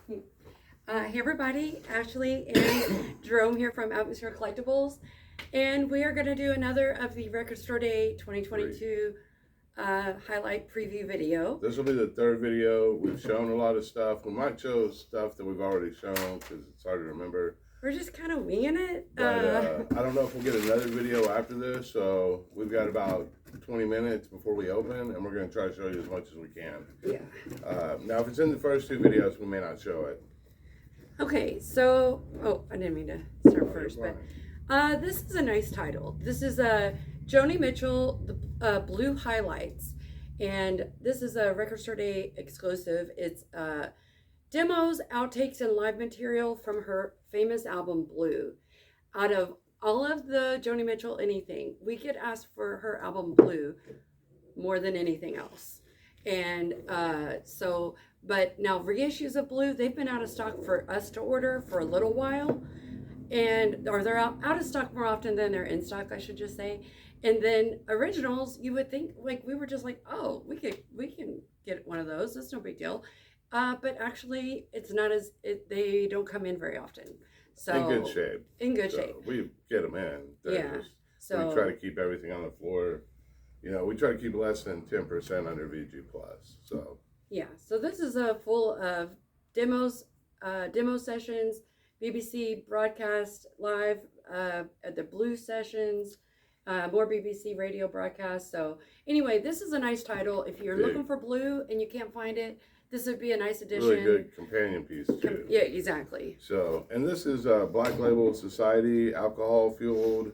Hey everybody, Ashley and Jerome here from MXM Collectibles, and we are going to do another of the Record Store Day 2022 highlight preview video. This will be the third video. We've shown a lot of stuff. We might show stuff that we've already shown because it's hard to remember. We're just kind of winging it. But I don't know if we'll get another video after this, so we've got about 20 minutes before we open, and we're going to try to show you as much as we can. Yeah. Now, if it's in the first two videos, we may not show it. Okay, so, I didn't mean to start first, but this is a nice title. This is Joni Mitchell, the Blue Highlights, and this is a Record Store Day exclusive. It's demos, outtakes, and live material from her famous album Blue. Out of all of the Joni Mitchell anything, we could ask for her album Blue more than anything else. And but now reissues of Blue, they've been out of stock for us to order for a little while, or they're out of stock more often than they're in stock, I should just say. And then originals, you would think, like, we were just like, oh, we can get one of those, that's no big deal. But actually, it's not they don't come in very often. So in good shape. In good shape. We get them in. Yeah. So we try to keep everything on the floor. You know, we try to keep less than 10% under VG plus. So yeah. So this is a full of demos, demo sessions, BBC broadcast live at the Blue sessions, more BBC radio broadcasts. So anyway, this is a nice title. If you're looking for Blue and you can't find it, this would be a nice addition. Really good companion piece too. Yeah, exactly. So, and this is Black Label Society Alcohol Fueled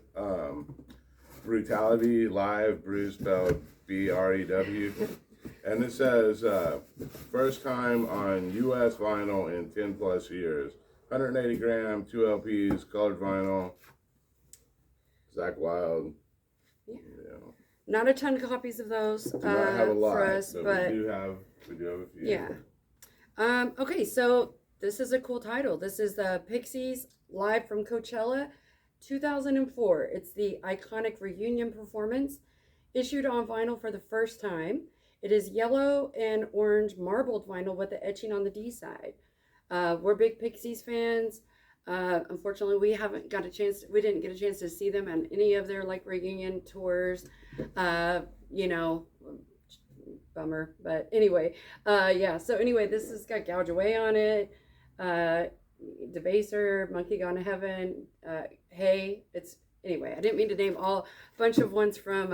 Brutality Live, Brew spelled BREW. And it says first time on U.S. vinyl in 10 plus years. 180 gram, 2 LPs, colored vinyl. Zach Wild. Yeah. Not a ton of copies of those do not have a lot, for us, but we do have a few. Yeah. Okay, so this is a cool title. This is the Pixies live from Coachella 2004. It's the iconic reunion performance issued on vinyl for the first time. It is yellow and orange marbled vinyl with the etching on the D side. We're big Pixies fans. Unfortunately, we didn't get a chance to see them on any of their like reunion tours. Bummer, but anyway, yeah. So anyway, this has got Gouge Away on it, Debaser, Monkey Gone to Heaven, Hey. Anyway, I didn't mean to name a bunch of ones from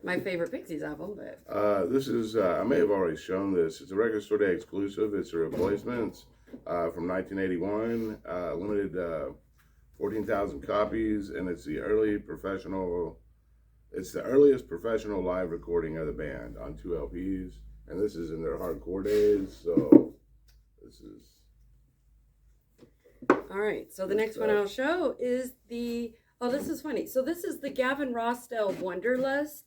my favorite Pixies album, but this is I may have already shown this. It's a Record Store Day exclusive. It's a replacement from 1981, limited 14,000 copies, and it's the earliest professional live recording of the band on 2 LPs, and this is in their hardcore days. So this is all right. So the next one I'll show is this is funny. So this is the Gavin Rossdale Wanderlust.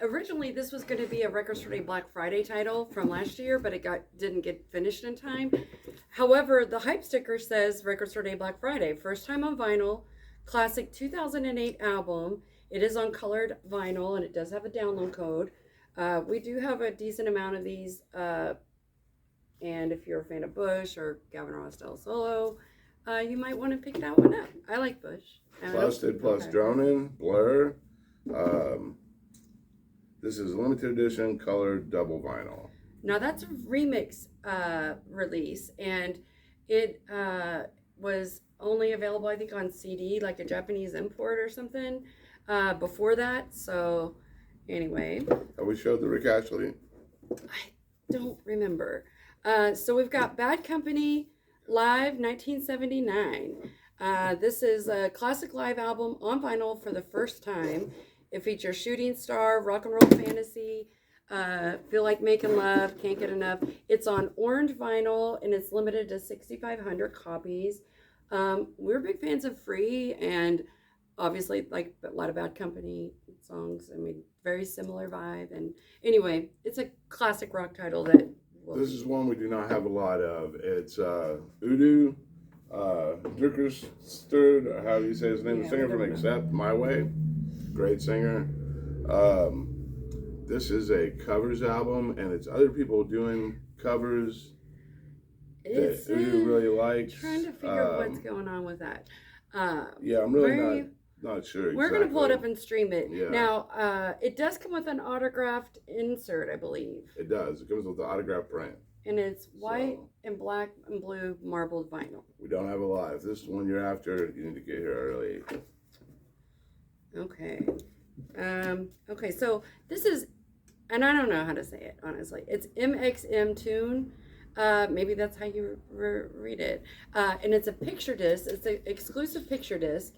Originally, this was going to be a Record Store Day Black Friday title from last year, but it didn't get finished in time. However, the hype sticker says Record Store Day Black Friday, first time on vinyl, classic 2008 album. It is on colored vinyl, and it does have a download code. We do have a decent amount of these, and if you're a fan of Bush or Gavin Rossdale solo, you might want to pick that one up. I like Bush. Busted plus Dronin', Blur. This is a limited edition colored double vinyl. Now that's a remix release, and it was only available, I think, on CD, like a Japanese import or something, before that. So anyway. Have we showed the Rick Ashley? I don't remember. So we've got Bad Company Live 1979. This is a classic live album on vinyl for the first time. It features Shooting Star, Rock and Roll Fantasy, Feel Like Making Love, Can't Get Enough. It's on orange vinyl, and it's limited to 6,500 copies. We're big fans of Free, and obviously, like a lot of Bad Company songs. I mean, very similar vibe. And anyway, it's a classic rock title that this is one we do not have a lot of. It's Udo Dickersterd, or how do you say his name? The singer from Accept My Way. Great singer. This is a covers album, and it's other people doing covers It's that you really liked. Trying to figure out what's going on with that. Yeah, I'm really not sure. We're going to pull it up and stream it. Yeah. Now, it does come with an autographed insert, I believe. It does. It comes with the autograph print. And it's white and black and blue marbled vinyl. We don't have a lot. If this is one you're after, you need to get here early. Okay. Okay, so this is, and I don't know how to say it, honestly. It's MXM Tune. Maybe that's how you read it. And it's a picture disc. It's an exclusive picture disc.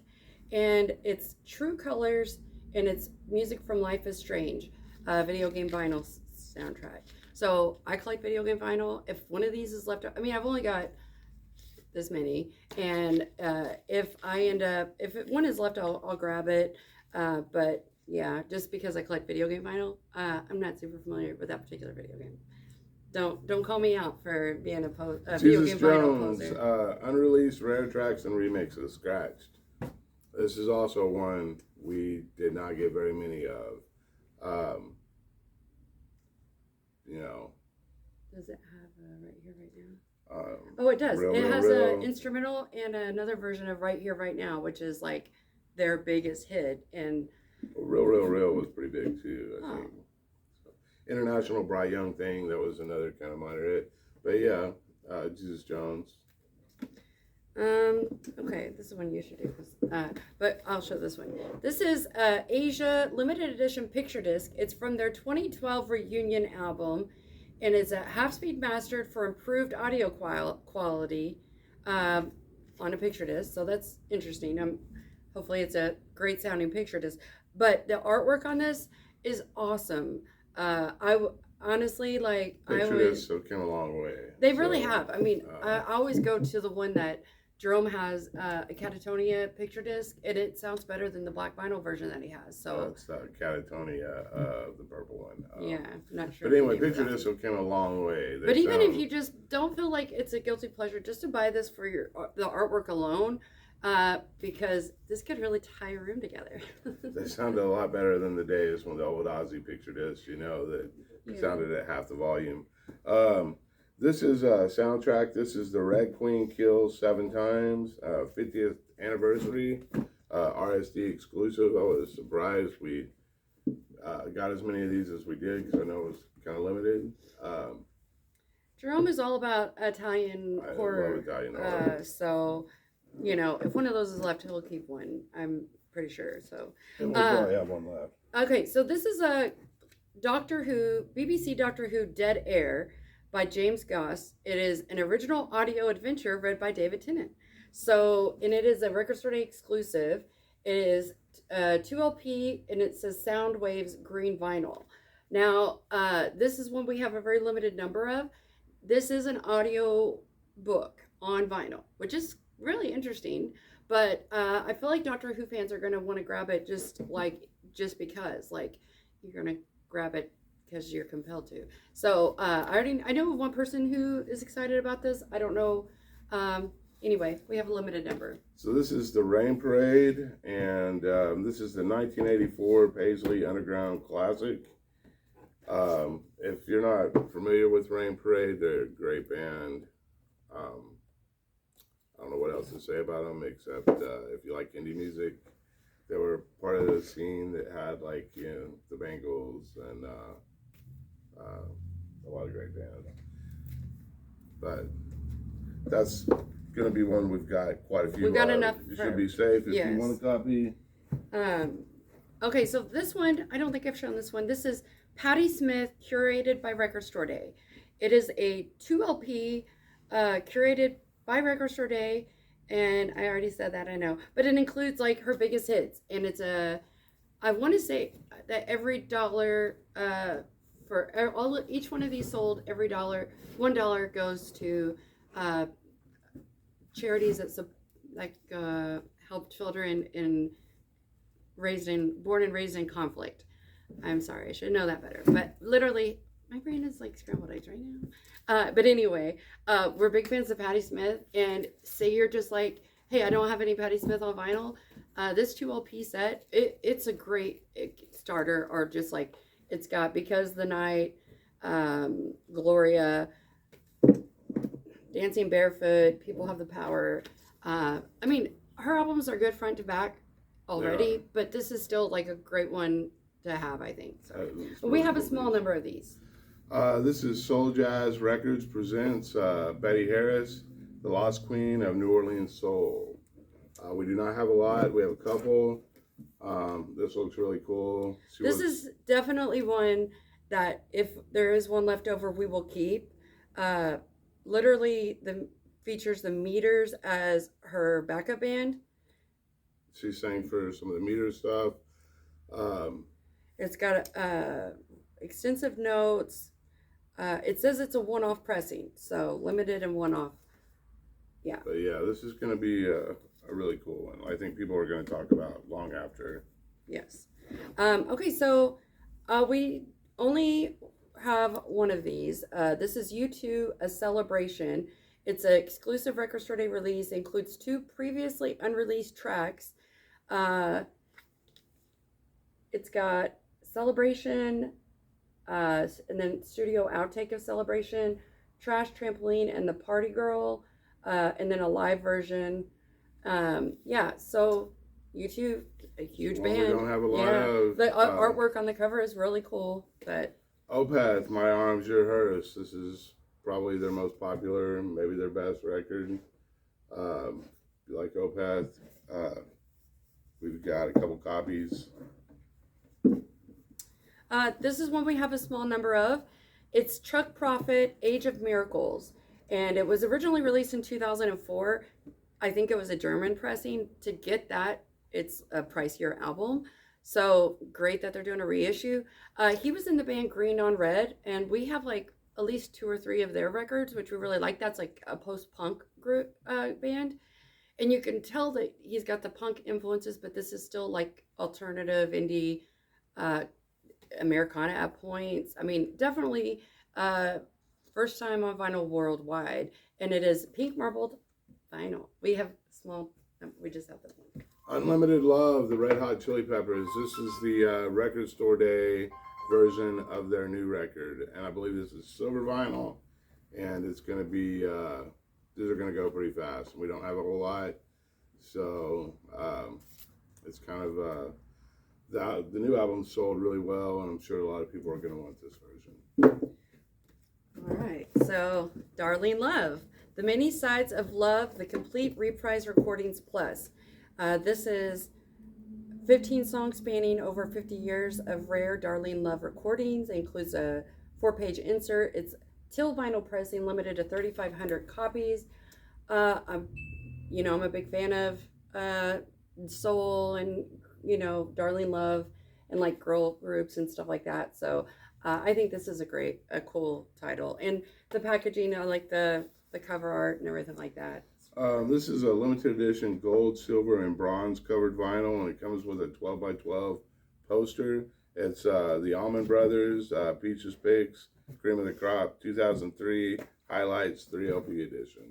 And it's True Colors, and it's music from Life is Strange, video game vinyl soundtrack. So I collect video game vinyl. If one of these is left, I mean, I've only got this many, and if one is left, I'll grab it. But yeah, just because I collect video game vinyl, I'm not super familiar with that particular video game. Don't call me out for being a video game vinyl poser. Unreleased rare tracks and remixes, scratched. This is also one we did not get very many of. You know. Does it have Right Here, Right Now? Oh, it does. It has an instrumental and another version of Right Here, Right Now, which is like their biggest hit. And Real was pretty big too, I think. So, International Bright Young thing, that was another kind of minor hit. But yeah, Jesus Jones. Okay, this is one you should do, but I'll show this one. This is Asia limited edition picture disc. It's from their 2012 reunion album, and it's a half-speed mastered for improved audio quality on a picture disc. So that's interesting. Hopefully it's a great sounding picture disc. But the artwork on this is awesome. Honestly, like, picture discs have come a long way. They really have. I mean, I always go to the one that Jerome has, a Catatonia picture disc, and it sounds better than the black vinyl version that he has. So it's the Catatonia, the purple one. Yeah, not sure. But anyway, picture discs have come a long way. But even if you just don't feel like it's a guilty pleasure, just to buy this for the artwork alone, because this could really tie a room together. They sounded a lot better than the days when the old Ozzy picture discs, that sounded at half the volume. This is a soundtrack. This is the Red Queen Kills 7 Times, 50th anniversary, RSD exclusive. I was surprised we got as many of these as we did, because I know it was kind of limited. Jerome is all about Italian horror. Love Italian horror. So, if one of those is left, he'll keep one. I'm pretty sure. So, and we'll probably have one left. Okay, so this is a BBC Doctor Who Dead Air by James Goss. It is an original audio adventure read by David Tennant. So, and it is a Record Store Day exclusive. It is 2 LP, and it says Sound Waves green vinyl. Now, this is one we have a very limited number of. This is an audio book on vinyl, which is really interesting. But I feel like Doctor Who fans are going to want to grab it just because, like, you're going to grab it because you're compelled to. So I know of one person who is excited about this. I don't know. Anyway, we have a limited number. So this is the Rain Parade, and this is the 1984 Paisley Underground Classic. If you're not familiar with Rain Parade, they're a great band. I don't know what else to say about them, except if you like indie music, they were part of the scene that had, like, the Bangles and a lot of great bands. But that's going to be one we've got quite a few. We've got enough. You should be safe if you want a copy. Okay, so this one, I don't think I've shown this one. This is Patti Smith, curated by Record Store Day. It is a 2 LP curated by Record Store Day, and I already said that, I know. But it includes, like, her biggest hits, and it's I want to say that every dollar for each one of these sold, every dollar, $1 goes to charities that help children born and raised in conflict. I'm sorry, I should know that better. But literally, my brain is like scrambled eggs right now. But anyway, we're big fans of Patti Smith, and say you're just like, hey, I don't have any Patti Smith on vinyl. This 2 LP set, it's a great starter, or just like, it's got Because the Night, Gloria, Dancing Barefoot, People Have the Power. I mean, her albums are good front to back already, but this is still like a great one to have, I think. So we have a small number of these. This is Soul Jazz Records presents Betty Harris, the Lost Queen of New Orleans Soul. We do not have a lot. We have a couple. This looks really cool. This is definitely one that if there is one left over, we will keep. Literally, features the Meters as her backup band. She sang for some of the Meter stuff. It's got extensive notes. It says it's a one-off pressing, so limited and one-off. Yeah. But yeah, this is going to be a really cool one. I think people are going to talk about long after. Yes. Okay, so we only have one of these. This is U2, A Celebration. It's an exclusive Record Store Day release. It includes 2 previously unreleased tracks. It's got Celebration, and then studio outtake of Celebration, Trash Trampoline, and The Party Girl, and then a live version. Yeah, so U2, a huge band. We don't have a lot of... The artwork on the cover is really cool, but... Opeth, My Arms, Your Hers. This is probably their most popular, maybe their best record. If you like Opeth, we've got a couple copies. This is one we have a small number of. It's Chuck Prophet, Age of Miracles. And it was originally released in 2004. I think it was a German pressing. To get that, it's a pricier album. So great that they're doing a reissue. He was in the band Green on Red, and we have like at least 2 or 3 of their records, which we really like. That's like a post-punk group band. And you can tell that he's got the punk influences, but this is still like alternative indie Americana at points. I mean, definitely first time on vinyl worldwide, and it is pink marbled vinyl. We just have that one. Unlimited Love, the Red Hot Chili Peppers. This is the Record Store Day version of their new record, and I believe this is silver vinyl, and it's going to be, these are going to go pretty fast. We don't have a whole lot, so it's kind of, the new album sold really well, and I'm sure a lot of people are going to want this version. All right, so Darlene Love, The Many Sides of Love, the complete reprise recordings plus. This is 15 songs spanning over 50 years of rare Darlene Love recordings. It includes a 4-page insert. It's till vinyl pressing, limited to 3,500 copies. I'm a big fan of soul and, Darlene Love and like girl groups and stuff like that. So I think this is a cool title. And the packaging, I like the cover art and everything like that. This is a limited edition gold, silver, and bronze covered vinyl, and it comes with a 12x12 poster. It's the Allman Brothers, Peaches Picks, Cream of the Crop, 2003 Highlights 3LP edition.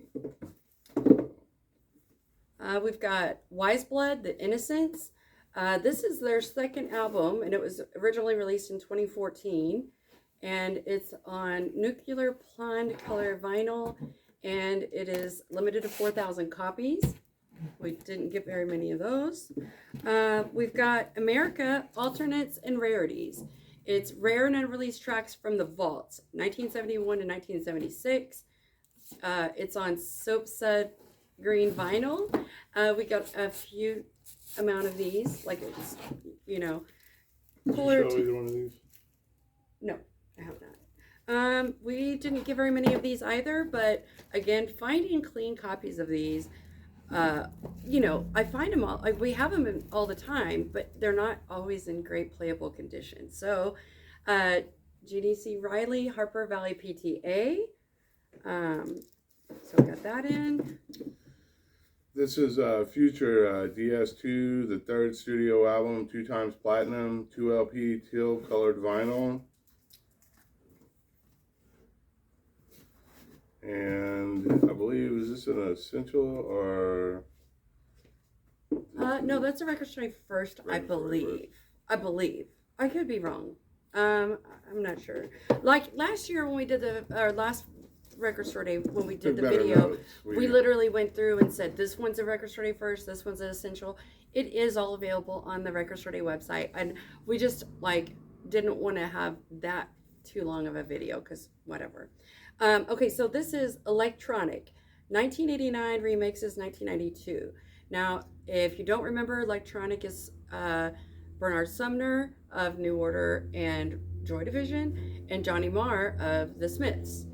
We've got Wiseblood, The Innocents. This is their second album, and it was originally released in 2014, and it's on nuclear blonde color vinyl. And it is limited to 4,000 copies. We didn't get very many of those. We've got America, Alternates and Rarities. It's rare and unreleased tracks from the vaults, 1971 to 1976. It's on soapsud green vinyl. We got a few amount of these, like it's, cooler. Did you show either one of these? No, I have not. We didn't get very many of these either, but again, finding clean copies of these, I find them all, we have them all the time, but they're not always in great playable condition. So, GDC Riley, Harper Valley PTA, so we got that in. This is Future DS2, the 3rd studio album, 2 times platinum, 2LP teal colored vinyl. And I believe, is this an essential or? No, that's a Record Store Day first, I believe. I could be wrong. I'm not sure. Like last year when we did our last Record Store Day when we did Took the better video. notes. We literally went through and said, this one's a Record Store Day first, this one's an essential. It is all available on the Record Store Day website. And we just like didn't want to have that too long of a video because whatever. Okay, so this is Electronic. 1989 remixes 1992. Now, if you don't remember, Electronic is Bernard Sumner of New Order and Joy Division, and Johnny Marr of the Smiths,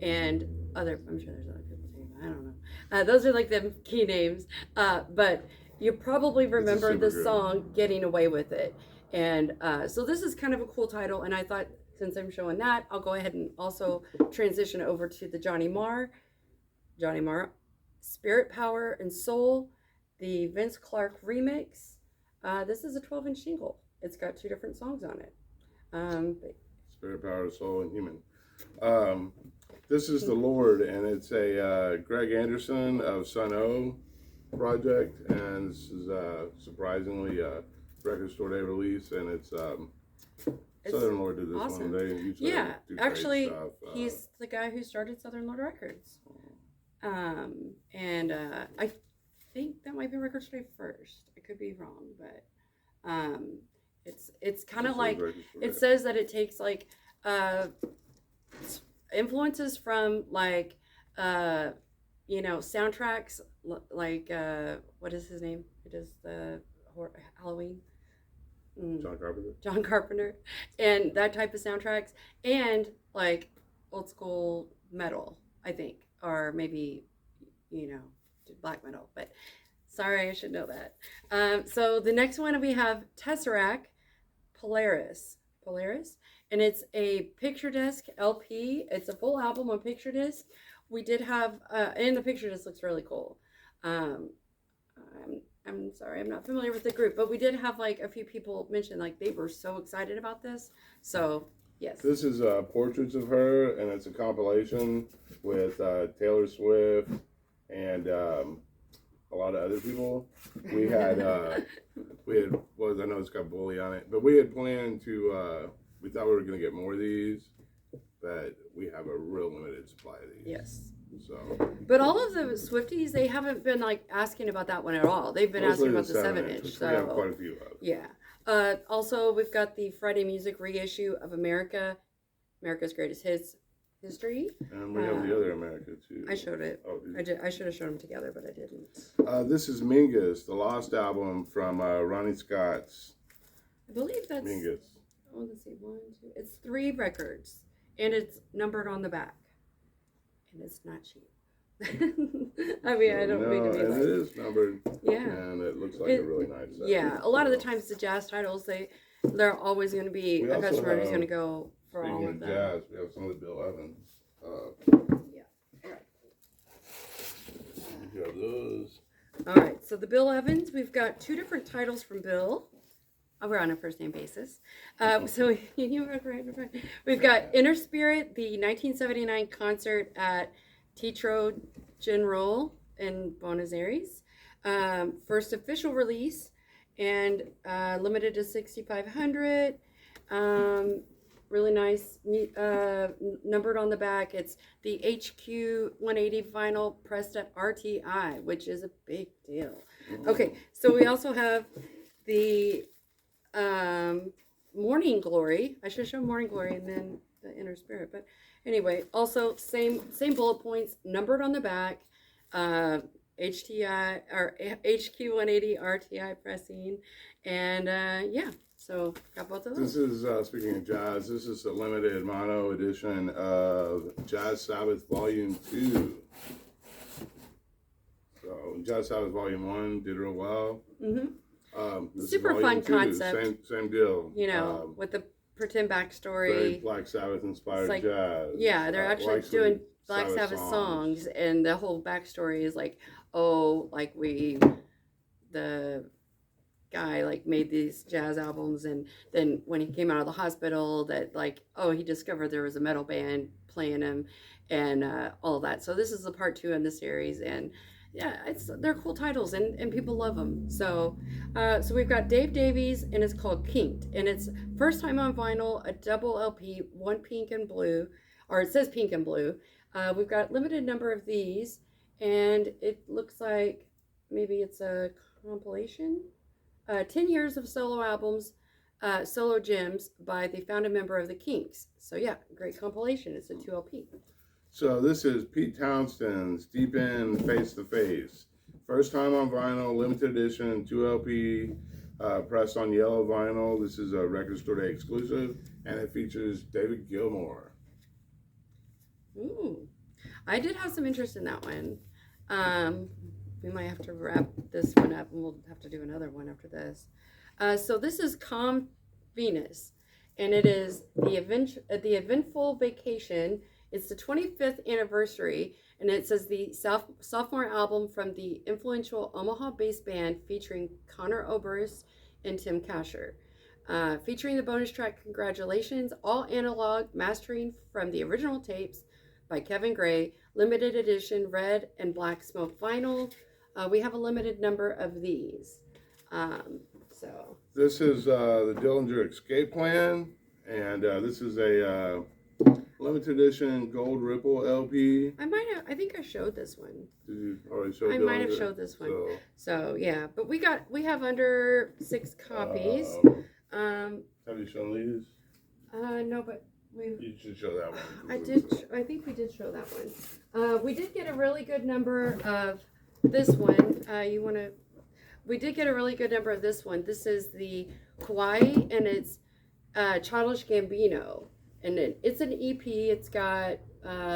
and other. I'm sure there's other people too. I don't know. Those are like the key names. But you probably remember the song "Getting Away with It," and so this is kind of a cool title. And I thought, since I'm showing that, I'll go ahead and also transition over to the Johnny Marr, Spirit, Power, and Soul, the Vince Clarke remix. This is a 12-inch single. It's got 2 different songs on it. Spirit, Power, Soul, and Human. This is The Lord, and it's a Greg Anderson of Sun O project, and this is surprisingly a Record Store Day release, and it's Southern Lord did this awesome. one. They usually do great actually, stuff. he's the guy who started Southern Lord Records. I think that might be Record Store Day first. I could be wrong, but it's kind of like, it says that it takes like influences from like soundtracks like what is his name? Who does the Halloween? John Carpenter, and that type of soundtracks, and like old school metal, I think, or maybe black metal. But sorry, I should know that. So the next one we have Tesseract Polaris, and it's a picture disc LP. It's a full album on picture disc. We did have, and the picture disc looks really cool. I'm sorry, I'm not familiar with the group, but we did have like a few people mention like they were so excited about this. So yes. This is portraits of her, and it's a compilation with Taylor Swift and a lot of other people. We had I know it's got Bully on it, but we had planned to. We thought we were going to get more of these, but we have a real limited supply of these. Yes. So. But all of the Swifties, they haven't been like asking about that one at all. They've been asking about the 7-inch. So we have quite a few of. Yeah. Also, we've got the Friday Music reissue of America's Greatest Hits history. And we have the other America too. I showed it. Oh, I should have shown them together, but I didn't. This is Mingus, the Lost album from Ronnie Scott's. I believe that's Mingus. Oh, let's see, 1, 2. It's 3 records, and it's numbered on the back, and it's not cheap. I mean, I don't mean to be like. It is numbered. Yeah. And it looks like a really nice set. Yeah, a lot of the times the jazz titles, they're always going to be a customer who's going to go for all of them. Jazz, we have some of the Bill Evans. Yeah. All right. You have those. All right. So the Bill Evans, we've got 2 different titles from Bill. We're on a first name basis. So we've got Inner Spirit, the 1979 concert at Teatro General in Buenos Aires. First official release, and limited to 6,500. Really nice, numbered on the back. It's the HQ 180 vinyl pressed at RTI, which is a big deal. Okay, so we also have the Morning Glory. I should have shown Morning Glory and then the Inner Spirit, but anyway, also same bullet points, numbered on the back. HTI or HQ 180 RTI pressing, and yeah, so got both of those. This is speaking of jazz. This is a limited mono edition of Jazz Sabbath Volume 2. So Jazz Sabbath Volume 1 did real well. Super fun concept. Same deal. With the pretend backstory. Very Black Sabbath inspired like, jazz. Yeah, they're actually doing Black Sabbath songs, and the whole backstory is like, the guy like made these jazz albums, and then when he came out of the hospital, that like, he discovered there was a metal band playing him, and all of that. So this is the part 2 in the series, and yeah, they're cool titles, and people love them. So so we've got Dave Davies, and it's called Kinked, and it's first time on vinyl, a double LP, 1 pink and blue, or it says pink and blue. We've got limited number of these, and it looks like maybe it's a compilation. 10 years of solo albums, solo gems by the founding member of the Kinks. So yeah, great compilation. It's a 2 LP. So this is Pete Townshend's Deep In Face to Face. First time on vinyl, limited edition, 2 LP, pressed on yellow vinyl. This is a Record Store Day exclusive, and it features David Gilmour. Ooh, I did have some interest in that one. We might have to wrap this one up, and we'll have to do another one after this. So this is Calm Venus, and it is the Eventful Vacation. It's the 25th anniversary, and it says the sophomore album from the influential Omaha-based band featuring Conor Oberst and Tim Kasher. Featuring the bonus track Congratulations, all analog mastering from the original tapes by Kevin Gray, limited edition red and black smoke vinyl. We have a limited number of these. So this is the Dillinger Escape Plan, and this is a limited edition gold ripple LP. I think I showed this one. Did you already show? I might have showed this one. So yeah, but we have under 6 copies. Have you shown these? No, but you should show that one. I think we did show that one. We did get a really good number of this one. We did get a really good number of this one. This is the Kawaii, and it's Childish Gambino. And it's an EP. It's got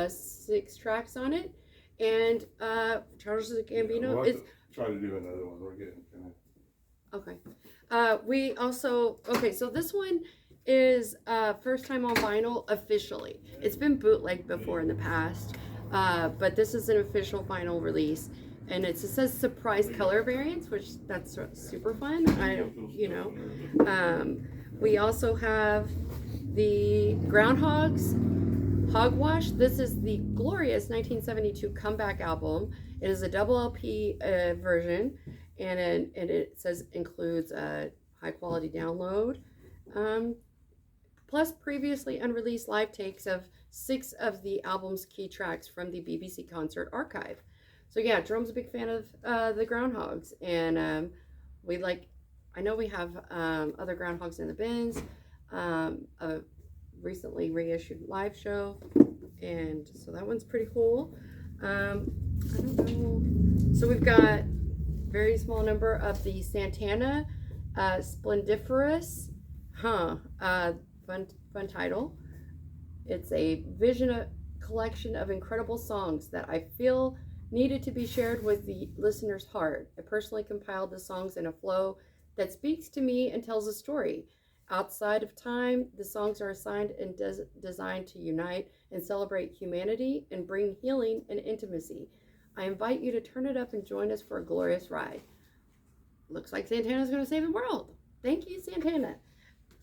6 tracks on it. And Childish Gambino. It's try to do another one. We're getting finished. Okay. So this one is first time on vinyl officially. It's been bootlegged before in the past, but this is an official vinyl release. And it says surprise color variants, which that's super fun. We also have the Groundhogs Hogwash. This is the glorious 1972 comeback album. It is a double LP version, and it says includes a high quality download, plus previously unreleased live takes of 6 of the album's key tracks from the BBC concert archive. So yeah, Jerome's a big fan of the Groundhogs, and I know we have other Groundhogs in the bins, a recently reissued live show, and so that one's pretty cool. I don't know. So we've got very small number of the Santana Splendiferous, fun title. It's a collection of incredible songs that I feel needed to be shared with the listener's heart. I personally compiled the songs in a flow that speaks to me and tells a story. Outside of time, the songs are assigned and designed to unite and celebrate humanity and bring healing and intimacy. I invite you to turn it up and join us for a glorious ride. Looks like Santana's going to save the world. Thank you, Santana.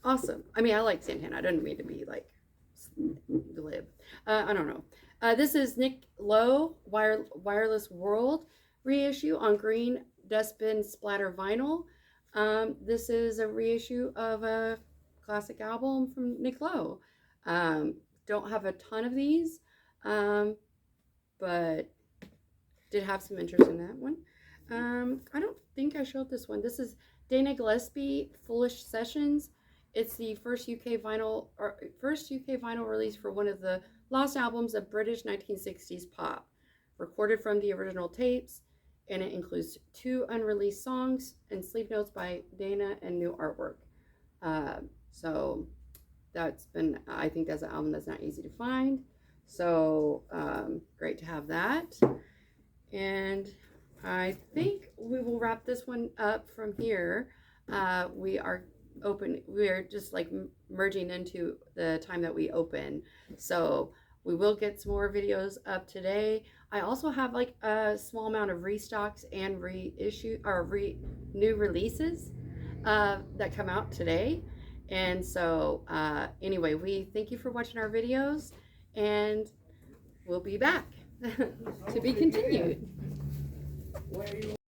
Awesome. I mean, I like Santana. I didn't mean to be like glib. I don't know. This is Nick Lowe, Wireless World reissue on green Dustbin Splatter vinyl. This is a reissue of a classic album from Nick Lowe. Don't have a ton of these, but did have some interest in that one. I don't think I showed this one. This is Dana Gillespie, Foolish Sessions. It's the first UK vinyl release for one of the lost albums of British 1960s pop, recorded from the original tapes, and it includes 2 unreleased songs and sleep notes by Dana and new artwork. So I think that's an album that's not easy to find. So great to have that. And I think we will wrap this one up from here. We are just like merging into the time that we open. So we will get some more videos up today. I also have like a small amount of restocks and new releases that come out today. And so anyway, we thank you for watching our videos, and we'll be back to be continued.